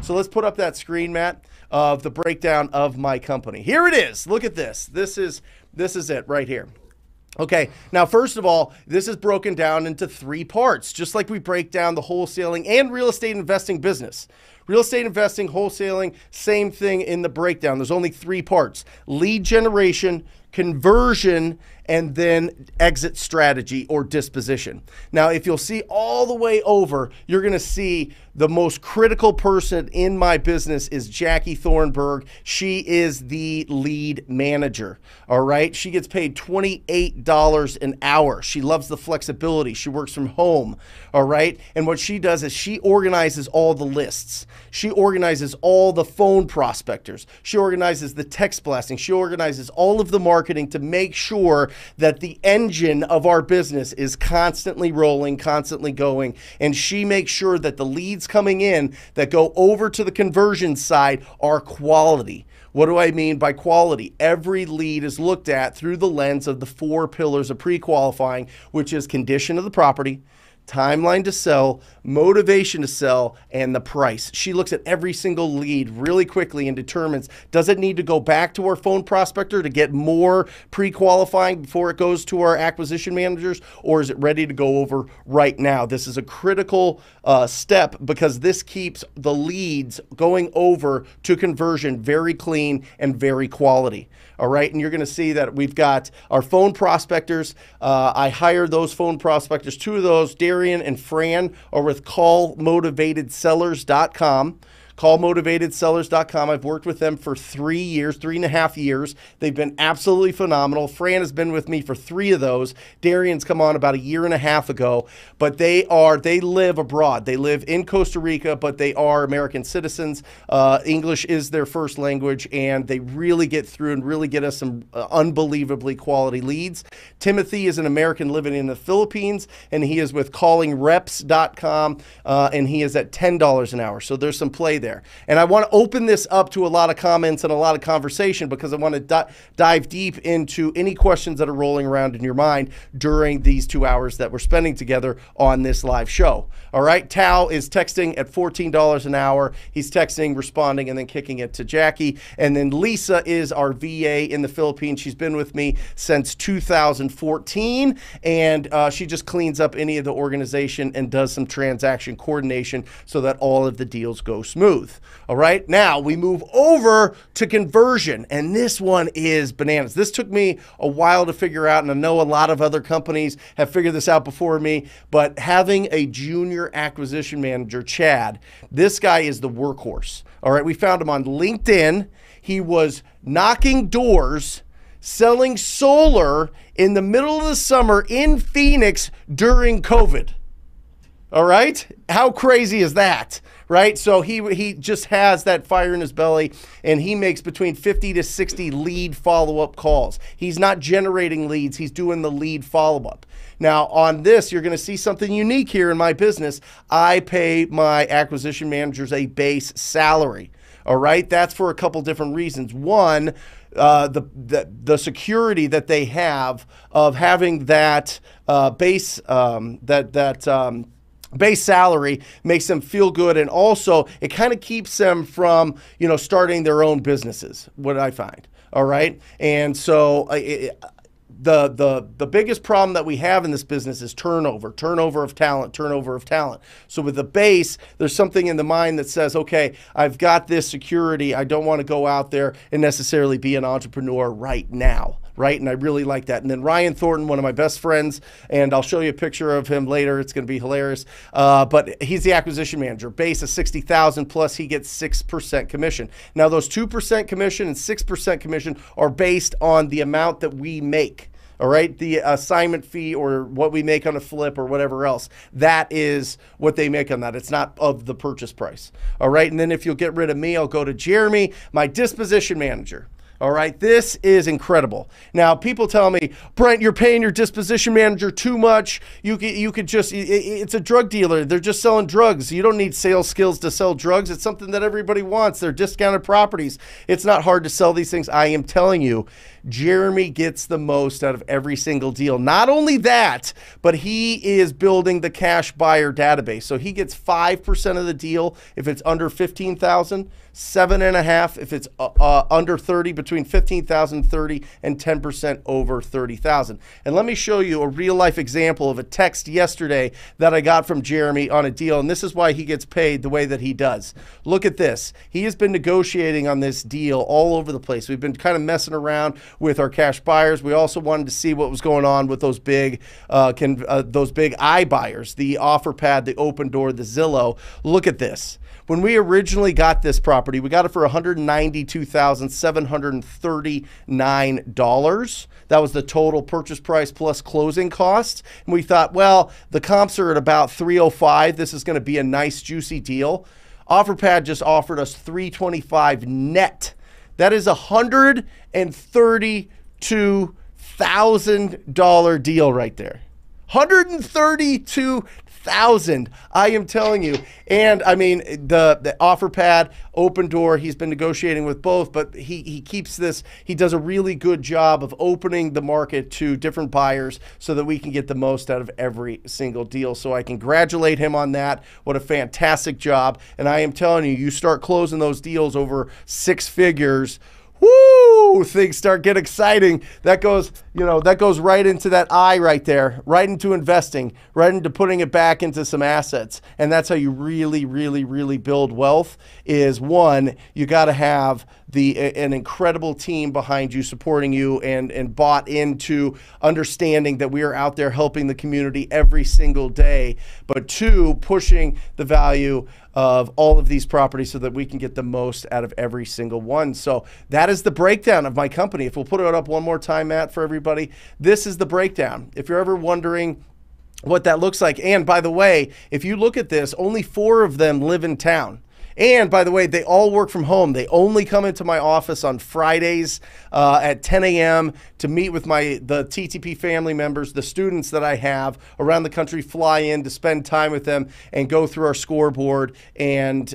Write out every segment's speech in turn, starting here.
So let's put up that screen, Matt, of the breakdown of my company. Here it is. Look at this. This is it right here. Okay, now first of all, this is broken down into 3 parts, just like we break down the wholesaling and real estate investing business. Real estate investing, wholesaling, same thing in the breakdown. There's only 3 parts: lead generation, conversion, and then exit strategy or disposition. Now, if you'll see all the way over, you're going to see the most critical person in my business is Jackie Thornberg. She is the lead manager. All right. She gets paid $28 an hour. She loves the flexibility. She works from home. All right. And what she does is she organizes all the lists. She organizes all the phone prospectors. She organizes the text blasting. She organizes all of the marketing to make sure that the engine of our business is constantly rolling, constantly going. And she makes sure that the leads coming in that go over to the conversion side are quality. What do I mean by quality? Every lead is looked at through the lens of the 4 pillars of pre-qualifying, which is condition of the property, timeline to sell, motivation to sell, and the price. She looks at every single lead really quickly and determines, does it need to go back to our phone prospector to get more pre-qualifying before it goes to our acquisition managers, or is it ready to go over right now? This is a critical step because this keeps the leads going over to conversion very clean and very quality. All right, and you're going to see that we've got our phone prospectors. I hired those phone prospectors. 2 of those, Darian and Fran, are with callmotivatedsellers.com. callmotivatedsellers.com. I've worked with them for 3.5 years. They've been absolutely phenomenal. Fran has been with me for 3 of those. Darian's come on about 1.5 years ago, but they live abroad. They live in Costa Rica, but they are American citizens. English is their first language, and they really get through and really get us some unbelievably quality leads. Timothy is an American living in the Philippines, and he is with callingreps.com, and he is at $10 an hour. So there's some play there. And I want to open this up to a lot of comments and a lot of conversation because I want to dive deep into any questions that are rolling around in your mind during these 2 hours that we're spending together on this live show. All right. Tao is texting at $14 an hour. He's texting, responding, and then kicking it to Jackie. And then Lisa is our VA in the Philippines. She's been with me since 2014, and she just cleans up any of the organization and does some transaction coordination so that all of the deals go smooth. All right, now we move over to conversion, and this one is bananas. This took me a while to figure out, and I know a lot of other companies have figured this out before me, but having a junior acquisition manager, Chad, this guy is the workhorse. All right, we found him on LinkedIn. He was knocking doors, selling solar in the middle of the summer in Phoenix during COVID. All right, how crazy is that? Right? So he just has that fire in his belly, and he makes between 50 to 60 lead follow-up calls. He's not generating leads. He's doing the lead follow-up. Now, on this, you're going to see something unique here in my business. I pay my acquisition managers a base salary. All right? That's for a couple different reasons. One, the security that they have of having that base base salary makes them feel good, and also it kind of keeps them from, starting their own businesses, what I find. All right. And so the biggest problem that we have in this business is turnover of talent. So with the base, there's something in the mind that says, okay, I've got this security. I don't want to go out there and necessarily be an entrepreneur right now. Right? And I really like that. And then Ryan Thornton, one of my best friends, and I'll show you a picture of him later. It's going to be hilarious. But he's the acquisition manager. Base of $60,000 plus he gets 6% commission. Now those 2% commission and 6% commission are based on the amount that we make. All right, the assignment fee or what we make on a flip or whatever else, that is what they make on that. It's not of the purchase price. All right, and then if you'll get rid of me, I'll go to Jeremy, my disposition manager. All right, this is incredible. Now, people tell me, Brent, you're paying your disposition manager too much. You could just, it's a drug dealer. They're just selling drugs. You don't need sales skills to sell drugs. It's something that everybody wants. They're discounted properties. It's not hard to sell these things. I am telling you, Jeremy gets the most out of every single deal. Not only that, but he is building the cash buyer database. So he gets 5% of the deal if it's under 15,000, 7.5 if it's under 30, between 15,000 and 30, and 10% over 30,000. And let me show you a real life example of a text yesterday that I got from Jeremy on a deal, and this is why he gets paid the way that he does. Look at this. He has been negotiating on this deal all over the place. We've been kind of messing around with our cash buyers. We also wanted to see what was going on with those big iBuyers, the OfferPad, the Open Door, the Zillow. Look at this. When we originally got this property, we got it for $192,739. That was the total purchase price plus closing costs. And we thought, well, the comps are at about 305. This is going to be a nice, juicy deal. OfferPad just offered us $325 net. That is a $132,000 deal right there. $132,000. I am telling you. And I mean, the OfferPad, Open Door, he's been negotiating with both, but he keeps this, he does a really good job of opening the market to different buyers so that we can get the most out of every single deal. So I congratulate him on that. What a fantastic job. And I am telling you, you start closing those deals over 6 figures, woo, things start getting exciting. That goes, you know, that goes right into that I right there, right into investing, right into putting it back into some assets. And that's how you really, really, really build wealth is, one, you got to have an incredible team behind you, supporting you, and bought into understanding that we are out there helping the community every single day. But 2, pushing the value of all of these properties so that we can get the most out of every single one. So that is the breakdown of my company. If we'll put it up one more time, Matt, for everybody, this is the breakdown. If you're ever wondering what that looks like, and by the way, if you look at this, only 4 of them live in town. And by the way, they all work from home. They only come into my office on Fridays at 10 a.m. to meet with the TTP family members. The students that I have around the country fly in to spend time with them and go through our scoreboard and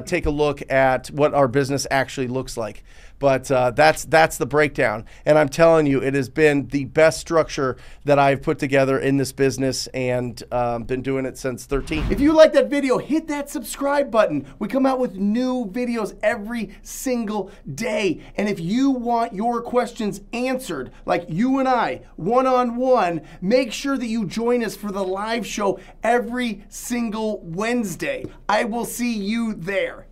take a look at what our business actually looks like. But that's the breakdown. And I'm telling you, it has been the best structure that I've put together in this business, and been doing it since 13. If you like that video, hit that subscribe button. We come out with new videos every single day. And if you want your questions answered, like you and I, one-on-one, make sure that you join us for the live show every single Wednesday. I will see you there.